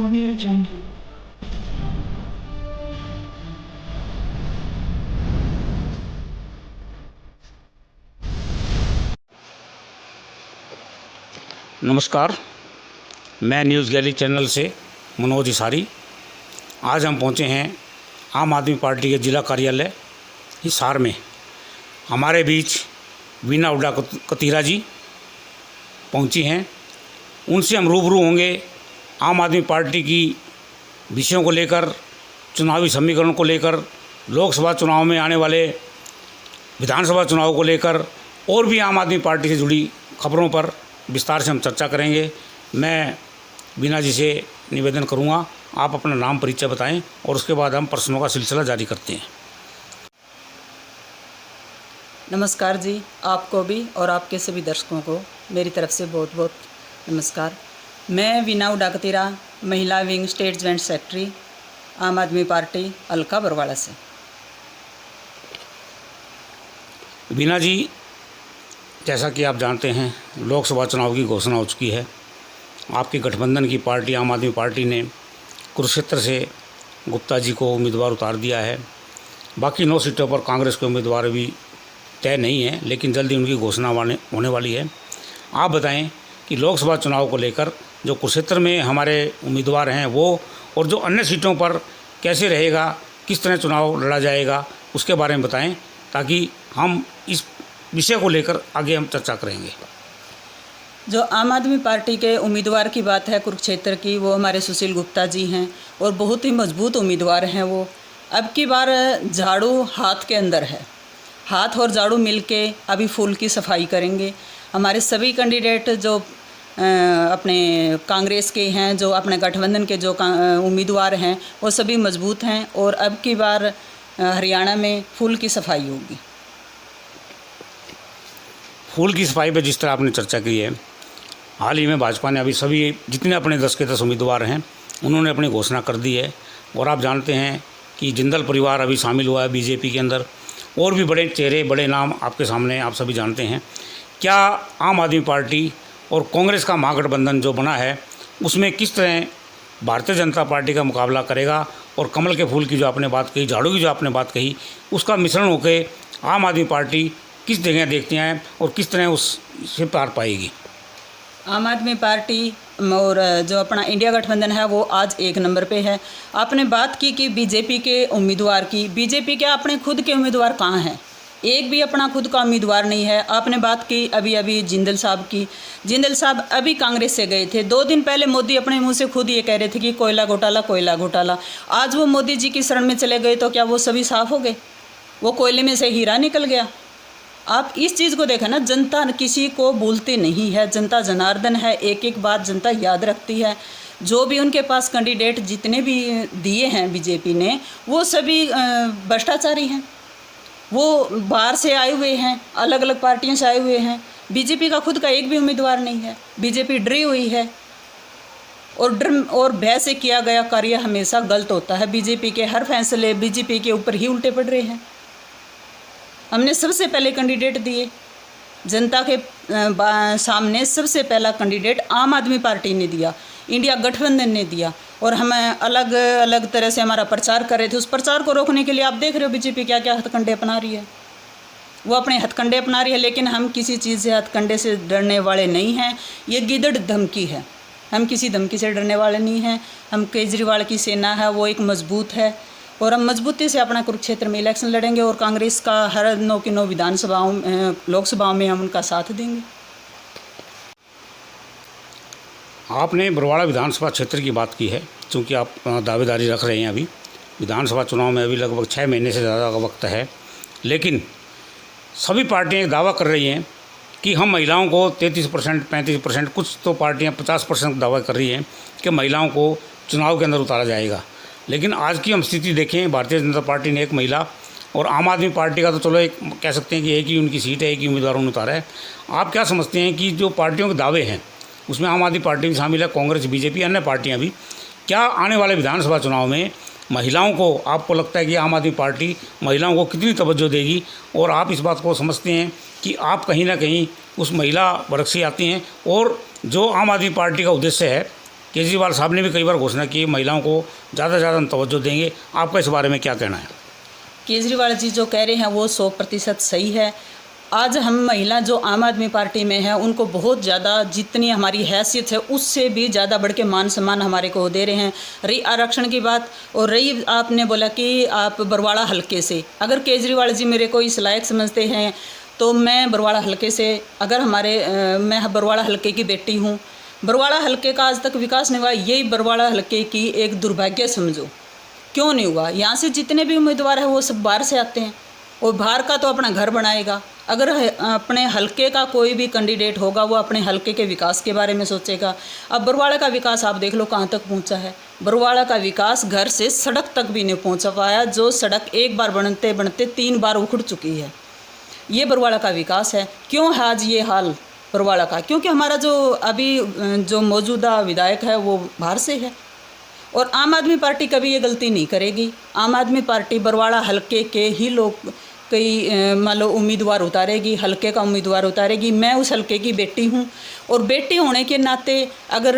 Audio Jungle. नमस्कार, मैं news गैली channel से मनोज हिसारी। आज हम पहुंचे हैं आम आदमी पार्टी के जिला कार्यालय हिसार में। हमारे बीच वीना हुड्डा कतीरा जी पहुंची हैं। उनसे हम रूबरू होंगे आम आदमी पार्टी की विषयों को लेकर, चुनावी समीकरण को लेकर, लोकसभा चुनाव में आने वाले विधानसभा चुनाव को लेकर और भी आम आदमी पार्टी से जुड़ी खबरों पर विस्तार से हम चर्चा करेंगे। मैं वीना जी से निवेदन करूंगा, आप अपना नाम परिचय बताएं और उसके बाद हम प्रश्नों का सिलसिला जारी करते हैं। नमस्कार जी, आपको भी और आपके सभी दर्शकों को मेरी तरफ से बहुत बहुत नमस्कार। मैं वीना हुड्डा कतीरा, महिला विंग स्टेट जॉइंट सेक्रेटरी, आम आदमी पार्टी हल्का बरवाड़ा से। वीना जी, जैसा कि आप जानते हैं, लोकसभा चुनाव की घोषणा हो चुकी है। आपकी गठबंधन की पार्टी आम आदमी पार्टी ने कुरुक्षेत्र से गुप्ता जी को उम्मीदवार उतार दिया है। बाकी 9 सीटों पर कांग्रेस के उम्मीदवार अभी तय नहीं है, लेकिन जल्दी उनकी घोषणा होने वाली है। आप बताएं कि लोकसभा चुनाव को लेकर जो कुरुक्षेत्र में हमारे उम्मीदवार हैं वो, और जो अन्य सीटों पर कैसे रहेगा, किस तरह चुनाव लड़ा जाएगा, उसके बारे में बताएं, ताकि हम इस विषय को लेकर आगे हम चर्चा करेंगे। जो आम आदमी पार्टी के उम्मीदवार की बात है कुरुक्षेत्र की, वो हमारे सुशील गुप्ता जी हैं और बहुत ही मजबूत उम्मीदवार हैं वो। अब की बार झाड़ू हाथ के अंदर है, हाथ और झाड़ू मिलके अभी फूल की सफाई करेंगे। हमारे सभी कैंडिडेट जो अपने कांग्रेस के हैं, जो अपने गठबंधन के जो उम्मीदवार हैं, वो सभी मजबूत हैं और अब की बार हरियाणा में फूल की सफाई होगी। फूल की सफाई पर जिस तरह आपने चर्चा की है, हाल ही में भाजपा ने अभी सभी जितने अपने 10 के 10 उम्मीदवार हैं उन्होंने अपनी घोषणा कर दी है। और आप जानते हैं कि जिंदल परिवार अभी शामिल हुआ है बीजेपी के अंदर, और भी बड़े चेहरे, बड़े नाम आपके सामने आप सभी जानते हैं। क्या आम आदमी पार्टी और कांग्रेस का महागठबंधन जो बना है उसमें किस तरह भारतीय जनता पार्टी का मुकाबला करेगा, और कमल के फूल की जो आपने बात कही, झाड़ू की जो आपने बात कही, उसका मिश्रण होकर आम आदमी पार्टी किस जगह देखती हैं और किस तरह उससे पार पाएगी? आम आदमी पार्टी और जो अपना इंडिया गठबंधन है वो आज 1 नंबर पे है। आपने बात की कि बीजेपी के उम्मीदवार की, बीजेपी के अपने खुद के उम्मीदवार कहाँ हैं? एक भी अपना खुद का उम्मीदवार नहीं है। आपने बात की अभी जिंदल साहब की, जिंदल साहब अभी कांग्रेस से गए थे। 2 दिन पहले मोदी अपने मुंह से खुद ये कह रहे थे कि कोयला घोटाला, कोयला घोटाला। आज वो मोदी जी की शरण में चले गए तो क्या वो सभी साफ हो गए? वो कोयले में से हीरा निकल गया। आप इस चीज़ को देखें ना, जनता किसी को भूलती नहीं है, जनता जनार्दन है, एक एक बात जनता याद रखती है। जो भी उनके पास कैंडिडेट जितने भी दिए हैं बीजेपी ने, वो सभी भ्रष्टाचारी हैं। वो बाहर से आए हुए हैं, अलग अलग पार्टियों से आए हुए हैं। बीजेपी का खुद का एक भी उम्मीदवार नहीं है। बीजेपी डरी हुई है और डर और भय से किया गया कार्य हमेशा गलत होता है। बीजेपी के हर फैसले बीजेपी के ऊपर ही उल्टे पड़ रहे हैं। हमने सबसे पहले कैंडिडेट दिए, जनता के सामने सबसे पहला कैंडिडेट आम आदमी पार्टी ने दिया, इंडिया गठबंधन ने दिया, और हम अलग अलग तरह से हमारा प्रचार कर रहे थे। उस प्रचार को रोकने के लिए आप देख रहे हो बीजेपी क्या क्या हथकंडे अपना रही है। वो अपने हथकंडे अपना रही है, लेकिन हम किसी चीज़ से, हथकंडे से डरने वाले नहीं हैं। ये गिदड़ धमकी है, हम किसी धमकी से डरने वाले नहीं हैं। हम केजरीवाल की सेना है, वो एक मजबूत है, और हम मजबूती से अपना कुरुक्षेत्र में इलेक्शन लड़ेंगे और कांग्रेस का हर 9 की 9 विधानसभाओं लोकसभाओं में हम उनका साथ देंगे। आपने बरवाड़ा विधानसभा क्षेत्र की बात की है, क्योंकि आप दावेदारी रख रहे हैं। अभी विधानसभा चुनाव में अभी लगभग 6 महीने से ज़्यादा का वक्त है, लेकिन सभी पार्टियां एक दावा कर रही हैं कि हम महिलाओं को 33%, 35%, कुछ तो पार्टियां 50% दावा कर रही हैं कि महिलाओं को चुनाव के अंदर उतारा जाएगा। लेकिन आज की हम स्थिति देखें, भारतीय जनता पार्टी ने एक महिला, और आम आदमी पार्टी का तो चलो एक कह सकते हैं कि एक ही उनकी सीट है, एक ही उम्मीदवार उन्होंने उतारा है। आप क्या समझते हैं कि जो पार्टियों के दावे हैं उसमें आम आदमी पार्टी भी शामिल है, कांग्रेस, बीजेपी, अन्य पार्टियां भी, क्या आने वाले विधानसभा चुनाव में महिलाओं को, आपको लगता है कि आम आदमी पार्टी महिलाओं को कितनी तवज्जो देगी? और आप इस बात को समझते हैं कि आप कहीं ना कहीं उस महिला वर्ग से आती हैं, और जो आम आदमी पार्टी का उद्देश्य है केजरीवाल साहब ने भी कई बार घोषणा की महिलाओं को ज़्यादा से ज़्यादा तवज्जो देंगे। आपका इस बारे में क्या कहना है? केजरीवाल जी जो कह रहे हैं वो 100% सही है। आज हम महिला जो आम आदमी पार्टी में है उनको बहुत ज़्यादा, जितनी हमारी हैसियत है उससे भी ज़्यादा बढ़ के मान सम्मान हमारे को दे रहे हैं। रही आरक्षण की बात, और रही आपने बोला कि आप बरवाड़ा हलके से, अगर केजरीवाल जी मेरे को इस लायक समझते हैं तो मैं बरवाड़ा हलके से, अगर मैं बरवाड़ा हलके की बेटी हूँ, बरवाड़ा हलके का आज तक विकास नहीं हुआ, यही बरवाड़ा हलके की एक दुर्भाग्य समझो। क्यों नहीं हुआ? यहाँ से जितने भी उम्मीदवार हैं वो सब बाहर से आते हैं, और बाहर का तो अपना घर बनाएगा। अगर अपने हलके का कोई भी कैंडिडेट होगा वो अपने हलके के विकास के बारे में सोचेगा। अब बरवाड़ा का विकास आप देख लो कहाँ तक पहुँचा है। बरवाड़ा का विकास घर से सड़क तक भी नहीं पहुँचा पाया, जो सड़क एक बार बनते बनते 3 बार उखड़ चुकी है। ये बरवाड़ा का विकास है। क्यों है आज ये हाल बरवाड़ा का? क्योंकि हमारा जो अभी जो मौजूदा विधायक है वो बाहर से है, और आम आदमी पार्टी कभी ये गलती नहीं करेगी। आम आदमी पार्टी बरवाड़ा हलके के ही लोग कई मान लो उम्मीदवार उतारेगी, हलके का उम्मीदवार उतारेगी। मैं उस हलके की बेटी हूँ, और बेटी होने के नाते अगर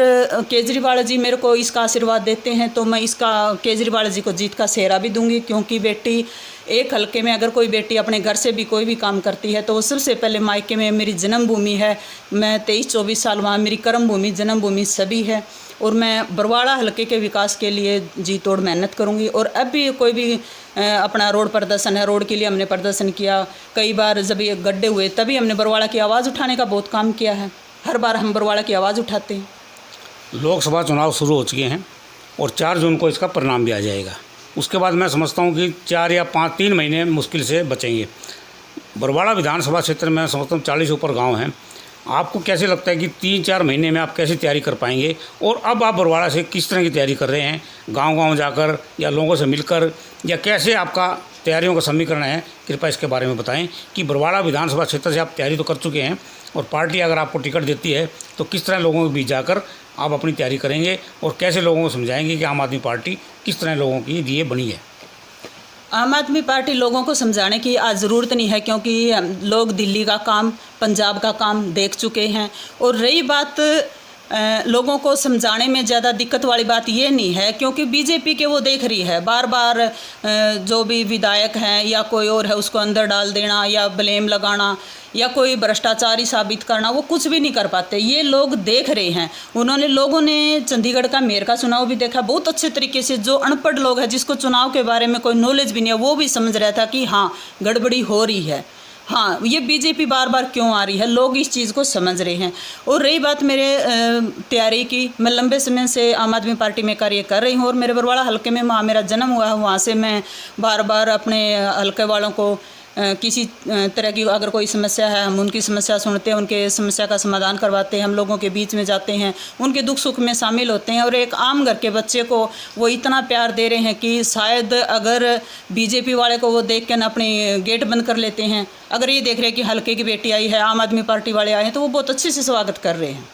केजरीवाल जी मेरे को इसका आशीर्वाद देते हैं तो मैं इसका केजरीवाल जी को जीत का सेहरा भी दूंगी। क्योंकि बेटी एक हलके में अगर कोई बेटी अपने घर से भी कोई भी काम करती है तो वो सबसे पहले मायके में मेरी जन्मभूमि है, मैं 23-24 साल वहाँ मेरी कर्म भूमि जन्मभूमि सभी है, और मैं बरवाड़ा हलके के विकास के लिए जी तोड़ मेहनत करूंगी। और अब भी कोई भी अपना रोड प्रदर्शन है, रोड के लिए हमने प्रदर्शन किया कई बार, जब ये गड्ढे हुए तभी हमने बरवाड़ा की आवाज़ उठाने का बहुत काम किया है। हर बार हम बरवाड़ा की आवाज़ उठाते हैं। लोकसभा चुनाव शुरू हो चुके हैं और 4 जून को इसका परिणाम भी आ जाएगा। उसके बाद मैं समझता हूँ कि 4 या 3 महीने मुश्किल से बचेंगे। बरवाड़ा विधानसभा क्षेत्र में समझता हूँ 40 ऊपर गाँव हैं। आपको कैसे लगता है कि 3-4 महीने में आप कैसे तैयारी कर पाएंगे? और अब आप बरवाड़ा से किस तरह की तैयारी कर रहे हैं, गांव-गांव जाकर या लोगों से मिलकर, या कैसे आपका तैयारियों का समीकरण है? कृपया इसके बारे में बताएं कि बरवाड़ा विधानसभा क्षेत्र से आप तैयारी तो कर चुके हैं, और पार्टी अगर आपको टिकट देती है तो किस तरह लोगों के बीच जाकर आप अपनी तैयारी करेंगे, और कैसे लोगों को समझाएंगे कि आम आदमी पार्टी किस तरह लोगों के लिए बनी है? आम आदमी पार्टी लोगों को समझाने की आज ज़रूरत नहीं है, क्योंकि लोग दिल्ली का काम, पंजाब का काम देख चुके हैं। और रही बात लोगों को समझाने में ज़्यादा दिक्कत वाली बात ये नहीं है, क्योंकि बीजेपी के वो देख रही है बार बार जो भी विधायक हैं या कोई और है उसको अंदर डाल देना या ब्लेम लगाना या कोई भ्रष्टाचारी साबित करना, वो कुछ भी नहीं कर पाते। ये लोग देख रहे हैं। लोगों ने चंडीगढ़ का मेयर का चुनाव भी देखा बहुत अच्छे तरीके से। जो अनपढ़ लोग हैं, जिसको चुनाव के बारे में कोई नॉलेज भी नहीं है, वो भी समझ रहा था कि हाँ गड़बड़ी हो रही है, हाँ ये बीजेपी बार बार क्यों आ रही है, लोग इस चीज़ को समझ रहे हैं। और रही बात मेरे तैयारी की, मैं लंबे समय से आम आदमी पार्टी में कार्य कर रही हूँ, और मेरे बरवाड़ा हलके में वहाँ मेरा जन्म हुआ है। वहाँ से मैं बार बार अपने हलके वालों को किसी तरह की अगर कोई समस्या है, हम उनकी समस्या सुनते हैं, उनके समस्या का समाधान करवाते हैं, हम लोगों के बीच में जाते हैं, उनके दुख सुख में शामिल होते हैं। और एक आम घर के बच्चे को वो इतना प्यार दे रहे हैं कि शायद अगर बीजेपी वाले को वो देख कर अपनी गेट बंद कर लेते हैं, अगर ये देख रहे हैं कि हल्के की बेटी आई है, आम आदमी पार्टी वाले आए हैं, तो वो बहुत अच्छे से स्वागत कर रहे हैं।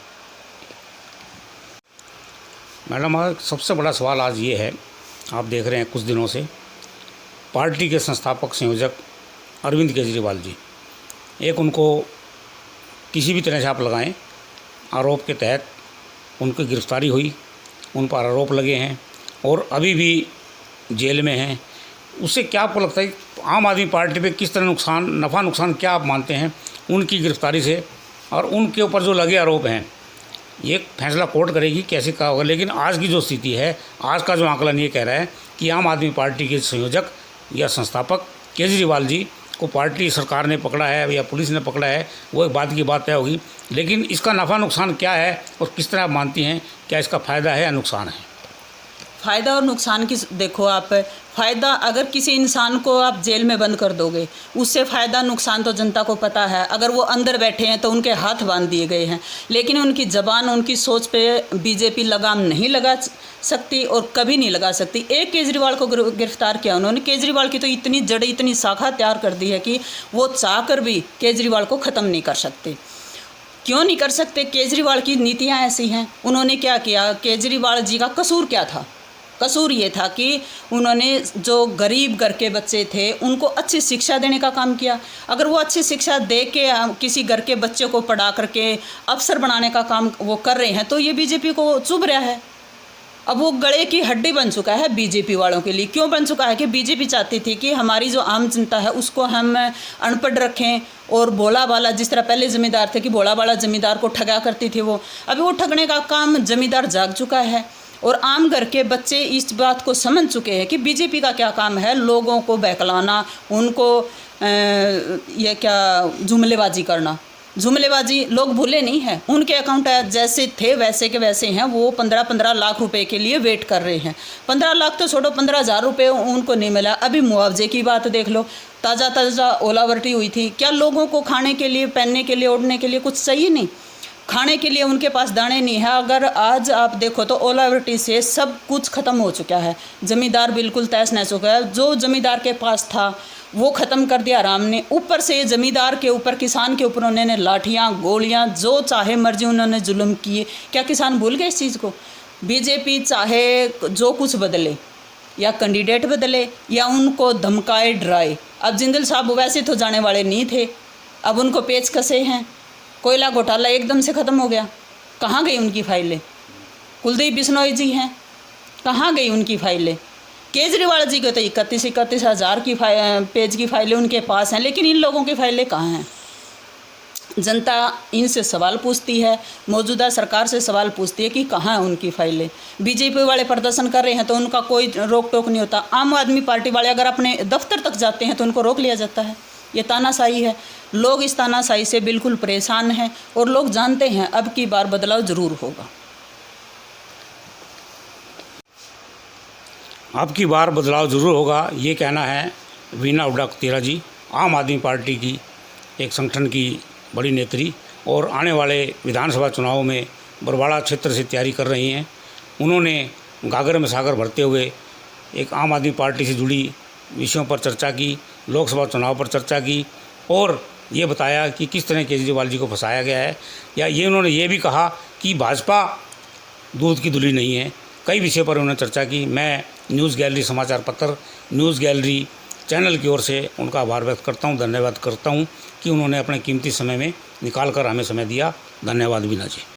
मैडम, सबसे बड़ा सवाल आज ये है, आप देख रहे हैं कुछ दिनों से पार्टी के संस्थापक संयोजक अरविंद केजरीवाल जी, एक उनको किसी भी तरह से आप लगाएं आरोप के तहत उनकी गिरफ्तारी हुई, उन पर आरोप लगे हैं और अभी भी जेल में हैं। उससे क्या आपको लगता है आम आदमी पार्टी पे किस तरह नफ़ा नुकसान क्या आप मानते हैं उनकी गिरफ्तारी से? और उनके ऊपर जो लगे आरोप हैं, ये फैसला कोर्ट करेगी कैसे क्या होगा। लेकिन आज की जो स्थिति है, आज का जो आंकलन ये कह रहा है कि आम आदमी पार्टी के संयोजक या संस्थापक केजरीवाल जी को पार्टी सरकार ने पकड़ा है या पुलिस ने पकड़ा है, वो एक बात की बात तय होगी। लेकिन इसका नफ़ा नुकसान क्या है और किस तरह आप मानती हैं, क्या इसका फ़ायदा है या नुकसान है? फ़ायदा और नुकसान की देखो आप, फ़ायदा अगर किसी इंसान को आप जेल में बंद कर दोगे, उससे फ़ायदा नुकसान तो जनता को पता है। अगर वो अंदर बैठे हैं तो उनके हाथ बांध दिए गए हैं, लेकिन उनकी ज़बान, उनकी सोच पे बीजेपी लगाम नहीं लगा सकती और कभी नहीं लगा सकती। एक केजरीवाल को गिरफ्तार किया उन्होंने, केजरीवाल की तो इतनी जड़, इतनी शाखा तैयार कर दी है कि वो चाह कर भी केजरीवाल को ख़त्म नहीं कर सकते। क्यों नहीं कर सकते? केजरीवाल की नीतियाँ ऐसी हैं। उन्होंने क्या किया, केजरीवाल जी का कसूर क्या था? कसूर ये था कि उन्होंने जो गरीब घर के बच्चे थे उनको अच्छी शिक्षा देने का काम किया। अगर वो अच्छी शिक्षा दे के किसी घर के बच्चे को पढ़ा करके अफसर बनाने का काम वो कर रहे हैं तो ये बीजेपी को चुभ रहा है। अब वो गले की हड्डी बन चुका है बीजेपी वालों के लिए। क्यों बन चुका है कि बीजेपी चाहती थी कि हमारी जो आम जनता है उसको हम अनपढ़ रखें और भोला भाला, जिस तरह पहले जमींदार थे कि भोला भाला जमींदार को ठगा करती थी वो, अभी वो ठगने का काम जमींदार जाग चुका है। और आम घर के बच्चे इस बात को समझ चुके हैं कि बीजेपी का क्या काम है, लोगों को बहकलाना, उनको ये क्या जुमलेबाजी करना। जुमलेबाजी लोग भूले नहीं हैं, उनके अकाउंट जैसे थे वैसे के वैसे हैं। वो 15-15 लाख रुपए के लिए वेट कर रहे हैं। 15 लाख तो छोड़ो, 15,000 रुपये उनको नहीं मिला। अभी मुआवजे की बात देख लो, ताज़ा ताज़ा ओलावृष्टि हुई थी। क्या लोगों को खाने के लिए, पहनने के लिए, ओढ़ने के लिए कुछ चाहिए नहीं? खाने के लिए उनके पास दाने नहीं है। अगर आज आप देखो तो ओलावृष्टि से सब कुछ ख़त्म हो चुका है। ज़मींदार बिल्कुल तहस नहस हो गया। जो ज़मींदार के पास था वो ख़त्म कर दिया आराम ने। ऊपर से ज़मींदार के ऊपर, किसान के ऊपर उन्होंने लाठियाँ, गोलियाँ, जो चाहे मर्जी उन्होंने जुल्म किए। क्या किसान भूल गए इस चीज़ को? बीजेपी चाहे जो कुछ बदले, या कैंडिडेट बदले, या उनको धमकाए डराए। अब जिंदल साहब वैसे तो जाने वाले नहीं थे, अब उनको पेच कसे हैं। कोयला घोटाला एकदम से ख़त्म हो गया, कहाँ गई उनकी फाइलें? कुलदीप बिश्नोई जी हैं, कहाँ गई उनकी फाइलें? केजरीवाल जी को तो 31 हज़ार की पेज की फाइलें उनके पास हैं, लेकिन इन लोगों की फाइलें कहाँ हैं? जनता इनसे सवाल पूछती है, मौजूदा सरकार से सवाल पूछती है कि कहाँ है उनकी फाइलें। बीजेपी वाले प्रदर्शन कर रहे हैं तो उनका कोई रोक टोक नहीं होता। आम आदमी पार्टी वाले अगर अपने दफ्तर तक जाते हैं तो उनको रोक लिया जाता है। ये तानाशाही है। लोग इस तानाशाही से बिल्कुल परेशान हैं और लोग जानते हैं अब की बार बदलाव ज़रूर होगा। अब की बार बदलाव ज़रूर होगा, ये कहना है वीना हुड्डा कतीरा जी, आम आदमी पार्टी की एक संगठन की बड़ी नेत्री, और आने वाले विधानसभा चुनाव में बरवाड़ा क्षेत्र से तैयारी कर रही हैं। उन्होंने गागर में सागर भरते हुए एक आम आदमी पार्टी से जुड़ी विषयों पर चर्चा की, लोकसभा चुनाव पर चर्चा की, और ये बताया कि किस तरह केजरीवाल जी को फंसाया गया है। या ये उन्होंने ये भी कहा कि भाजपा दूध की धुली नहीं है। कई विषयों पर उन्होंने चर्चा की। मैं न्यूज़ गैलरी समाचार पत्र, न्यूज़ गैलरी चैनल की ओर से उनका आभार व्यक्त करता हूँ, धन्यवाद करता हूँ कि उन्होंने अपने कीमती समय में निकाल कर हमें समय दिया। धन्यवाद वीना जी।